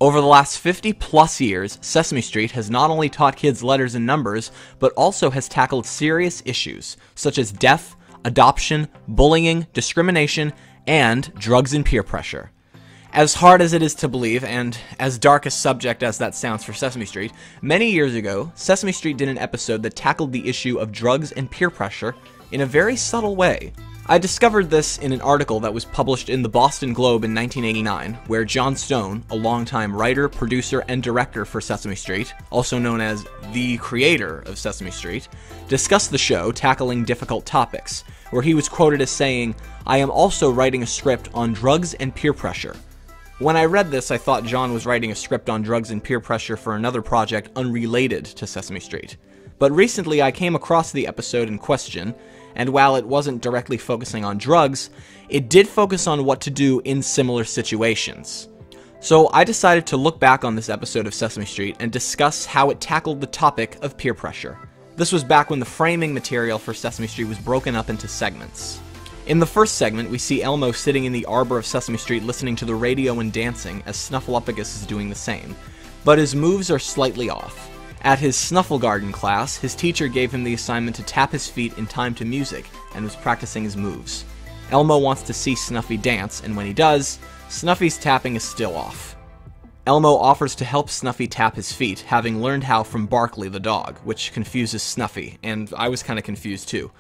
Over the last 50 plus years, Sesame Street has not only taught kids letters and numbers, but also has tackled serious issues such as death, adoption, bullying, discrimination, and drugs and peer pressure. As hard as it is to believe, and as dark a subject as that sounds for Sesame Street, many years ago, Sesame Street did an episode that tackled the issue of drugs and peer pressure in a very subtle way. I discovered this in an article that was published in the Boston Globe in 1989, where Jon Stone, a longtime writer, producer, and director for Sesame Street, also known as the creator of Sesame Street, discussed the show tackling difficult topics, where he was quoted as saying, "I am also writing a script on drugs and peer pressure." When I read this, I thought Jon was writing a script on drugs and peer pressure for another project unrelated to Sesame Street. But recently I came across the episode in question, and while it wasn't directly focusing on drugs, it did focus on what to do in similar situations. So I decided to look back on this episode of Sesame Street and discuss how it tackled the topic of peer pressure. This was back when the framing material for Sesame Street was broken up into segments. In the first segment, we see Elmo sitting in the arbor of Sesame Street listening to the radio and dancing as Snuffleupagus is doing the same, but his moves are slightly off. At his Snuffle Garden class, his teacher gave him the assignment to tap his feet in time to music and was practicing his moves. Elmo wants to see Snuffy dance, and when he does, Snuffy's tapping is still off. Elmo offers to help Snuffy tap his feet, having learned how from Barkley the dog, which confuses Snuffy, and I was kinda confused too.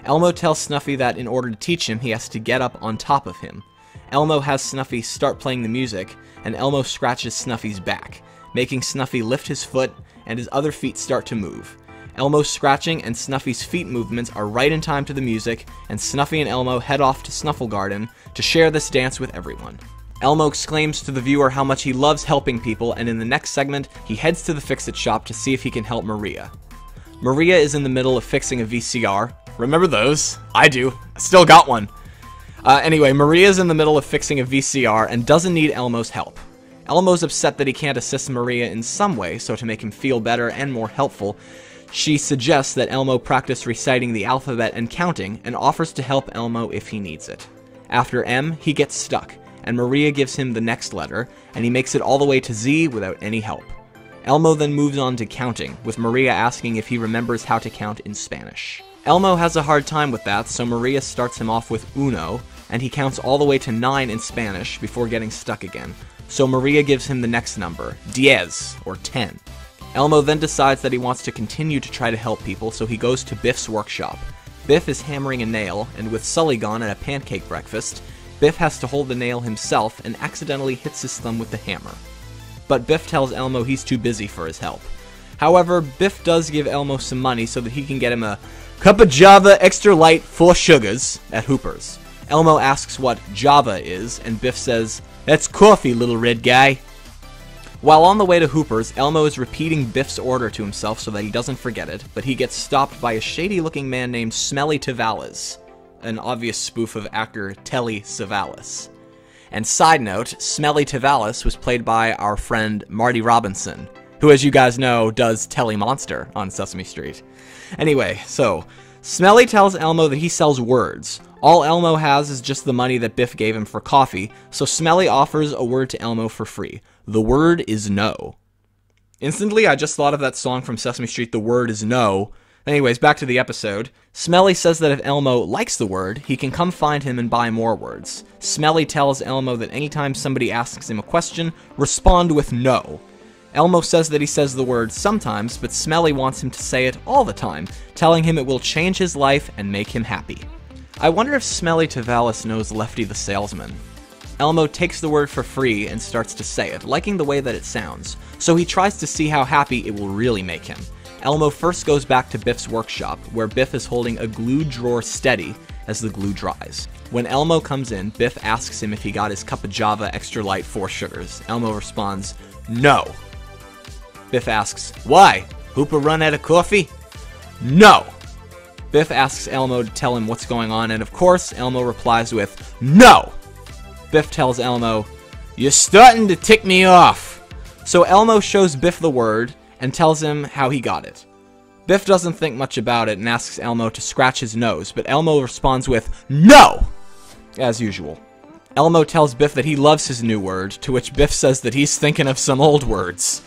Elmo tells Snuffy that in order to teach him, he has to get up on top of him. Elmo has Snuffy start playing the music, and Elmo scratches Snuffy's back, making Snuffy lift his foot, and his other feet start to move. Elmo's scratching and Snuffy's feet movements are right in time to the music, and Snuffy and Elmo head off to Snuffle Garden to share this dance with everyone. Elmo exclaims to the viewer how much he loves helping people, and in the next segment, he heads to the Fix-It shop to see if he can help Maria. Maria is in the middle of fixing a VCR. Remember those? I do. I still got one. Anyway, Maria's in the middle of fixing a VCR and doesn't need Elmo's help. Elmo's upset that he can't assist Maria in some way, so to make him feel better and more helpful, she suggests that Elmo practice reciting the alphabet and counting, and offers to help Elmo if he needs it. After M, he gets stuck, and Maria gives him the next letter, and he makes it all the way to Z without any help. Elmo then moves on to counting, with Maria asking if he remembers how to count in Spanish. Elmo has a hard time with that, so Maria starts him off with uno, and he counts all the way to 9 in Spanish before getting stuck again. So Maria gives him the next number, 10, or 10. Elmo then decides that he wants to continue to try to help people, so he goes to Biff's workshop. Biff is hammering a nail, and with Sully gone at a pancake breakfast, Biff has to hold the nail himself and accidentally hits his thumb with the hammer. But Biff tells Elmo he's too busy for his help. However, Biff does give Elmo some money so that he can get him a cup of Java extra light 4 sugars at Hooper's. Elmo asks what Java is, and Biff says, "That's coffee, little red guy." While on the way to Hooper's, Elmo is repeating Biff's order to himself so that he doesn't forget it, but he gets stopped by a shady-looking man named Smelly Tavalis, an obvious spoof of actor Telly Savalas. And side note, Smelly Tavalis was played by our friend Marty Robinson, who, as you guys know, does Telly Monster on Sesame Street. Anyway, so, Smelly tells Elmo that he sells words. All Elmo has is just the money that Biff gave him for coffee, so Smelly offers a word to Elmo for free. The word is no. Instantly, I just thought of that song from Sesame Street, The Word Is No. Anyways, back to the episode. Smelly says that if Elmo likes the word, he can come find him and buy more words. Smelly tells Elmo that anytime somebody asks him a question, respond with no. Elmo says that he says the word sometimes, but Smelly wants him to say it all the time, telling him it will change his life and make him happy. I wonder if Smelly Tavalis knows Lefty the Salesman. Elmo takes the word for free and starts to say it, liking the way that it sounds, so he tries to see how happy it will really make him. Elmo first goes back to Biff's workshop, where Biff is holding a glue drawer steady as the glue dries. When Elmo comes in, Biff asks him if he got his cup of Java extra light 4 sugars. Elmo responds, "No." Biff asks, "Why? Hooper run out of coffee?" "No." Biff asks Elmo to tell him what's going on, and of course, Elmo replies with, "No." Biff tells Elmo, "You're starting to tick me off." So Elmo shows Biff the word and tells him how he got it. Biff doesn't think much about it and asks Elmo to scratch his nose, but Elmo responds with, "No!" as usual. Elmo tells Biff that he loves his new word, to which Biff says that he's thinking of some old words.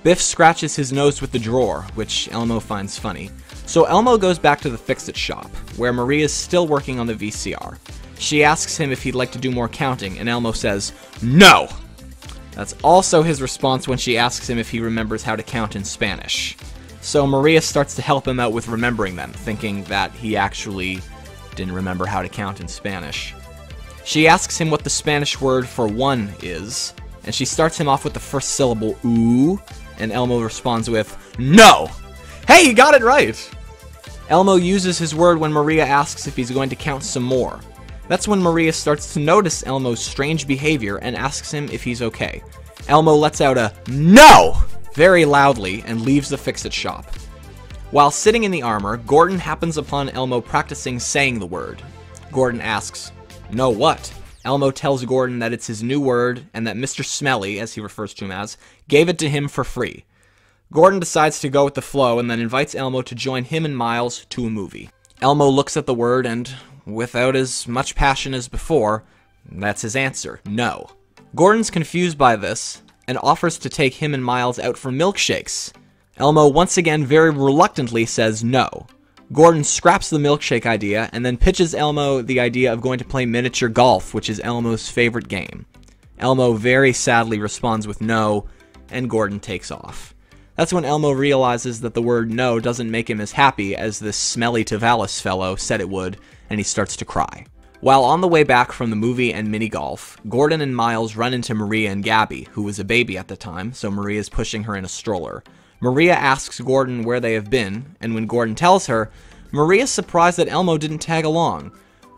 Biff scratches his nose with the drawer, which Elmo finds funny. So Elmo goes back to the fix-it shop, where Maria's still working on the VCR. She asks him if he'd like to do more counting, and Elmo says, "No!" That's also his response when she asks him if he remembers how to count in Spanish. So Maria starts to help him out with remembering them, thinking that he actually didn't remember how to count in Spanish. She asks him what the Spanish word for one is, and she starts him off with the first syllable, ooh, and Elmo responds with, "No!" Hey, you got it right! Elmo uses his word when Maria asks if he's going to count some more. That's when Maria starts to notice Elmo's strange behavior and asks him if he's okay. Elmo lets out a "No!" very loudly and leaves the fix-it shop. While sitting in the armor, Gordon happens upon Elmo practicing saying the word. Gordon asks, "No what?" Elmo tells Gordon that it's his new word and that Mr. Smelly, as he refers to him as, gave it to him for free. Gordon decides to go with the flow and then invites Elmo to join him and Miles to a movie. Elmo looks at the word and, without as much passion as before, that's his answer, no. Gordon's confused by this and offers to take him and Miles out for milkshakes. Elmo once again very reluctantly says no. Gordon scraps the milkshake idea and then pitches Elmo the idea of going to play miniature golf, which is Elmo's favorite game. Elmo very sadly responds with no, and Gordon takes off. That's when Elmo realizes that the word no doesn't make him as happy as this smelly Tavalis fellow said it would, and he starts to cry. While on the way back from the movie and mini golf, Gordon and Miles run into Maria and Gabby, who was a baby at the time, so Maria's pushing her in a stroller. Maria asks Gordon where they have been, and when Gordon tells her, Maria's surprised that Elmo didn't tag along.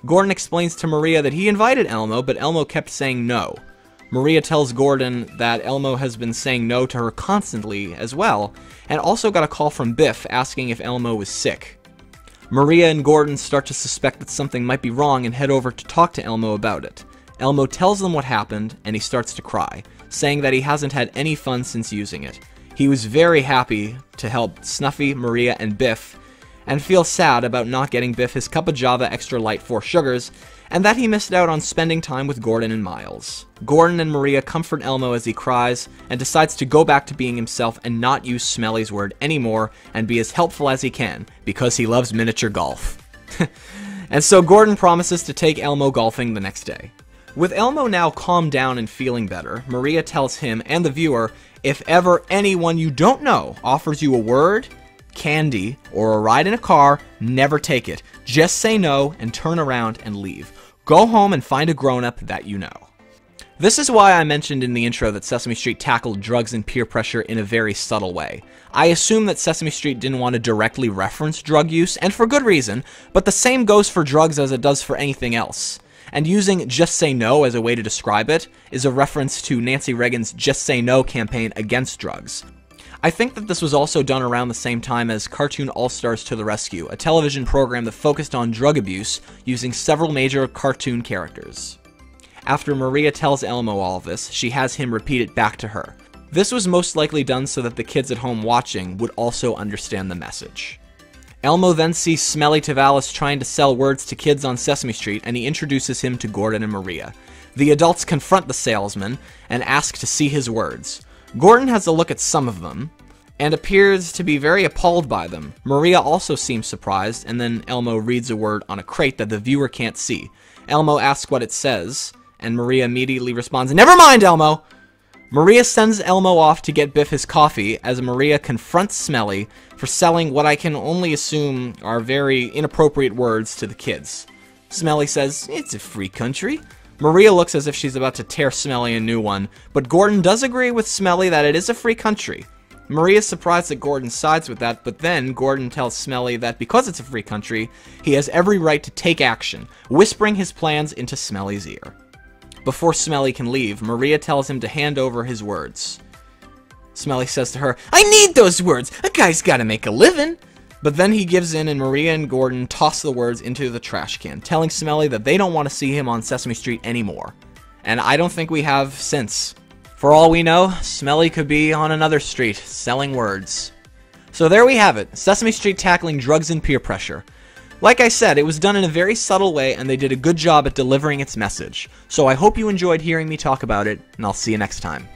Gordon explains to Maria that he invited Elmo, but Elmo kept saying no. Maria tells Gordon that Elmo has been saying no to her constantly as well, and also got a call from Biff asking if Elmo was sick. Maria and Gordon start to suspect that something might be wrong and head over to talk to Elmo about it. Elmo tells them what happened, and he starts to cry, saying that he hasn't had any fun since using it. He was very happy to help Snuffy, Maria, and Biff, and feels sad about not getting Biff his cup of Java Extra Light 4 sugars, and that he missed out on spending time with Gordon and Miles. Gordon and Maria comfort Elmo as he cries, and decides to go back to being himself and not use Smelly's word anymore, and be as helpful as he can, because he loves miniature golf. And so Gordon promises to take Elmo golfing the next day. With Elmo now calmed down and feeling better, Maria tells him and the viewer, if ever anyone you don't know offers you a word, candy, or a ride in a car, never take it. Just say no and turn around and leave. Go home and find a grown-up that you know. This is why I mentioned in the intro that Sesame Street tackled drugs and peer pressure in a very subtle way. I assume that Sesame Street didn't want to directly reference drug use, and for good reason, but the same goes for drugs as it does for anything else. And using Just Say No as a way to describe it is a reference to Nancy Reagan's Just Say No campaign against drugs. I think that this was also done around the same time as Cartoon All-Stars to the Rescue, a television program that focused on drug abuse using several major cartoon characters. After Maria tells Elmo all of this, she has him repeat it back to her. This was most likely done so that the kids at home watching would also understand the message. Elmo then sees Smelly Tavalis trying to sell words to kids on Sesame Street, and he introduces him to Gordon and Maria. The adults confront the salesman and ask to see his words. Gordon has a look at some of them, and appears to be very appalled by them. Maria also seems surprised, and then Elmo reads a word on a crate that the viewer can't see. Elmo asks what it says, and Maria immediately responds, "Never mind, Elmo!" Maria sends Elmo off to get Biff his coffee, as Maria confronts Smelly for selling what I can only assume are very inappropriate words to the kids. Smelly says, "It's a free country." Maria looks as if she's about to tear Smelly a new one, but Gordon does agree with Smelly that it is a free country. Maria's surprised that Gordon sides with that, but then Gordon tells Smelly that because it's a free country, he has every right to take action, whispering his plans into Smelly's ear. Before Smelly can leave, Maria tells him to hand over his words. Smelly says to her, "I need those words! A guy's gotta make a living!" But then he gives in, and Maria and Gordon toss the words into the trash can, telling Smelly that they don't want to see him on Sesame Street anymore. And I don't think we have since. For all we know, Smelly could be on another street, selling words. So there we have it, Sesame Street tackling drugs and peer pressure. Like I said, it was done in a very subtle way, and they did a good job at delivering its message. So I hope you enjoyed hearing me talk about it, and I'll see you next time.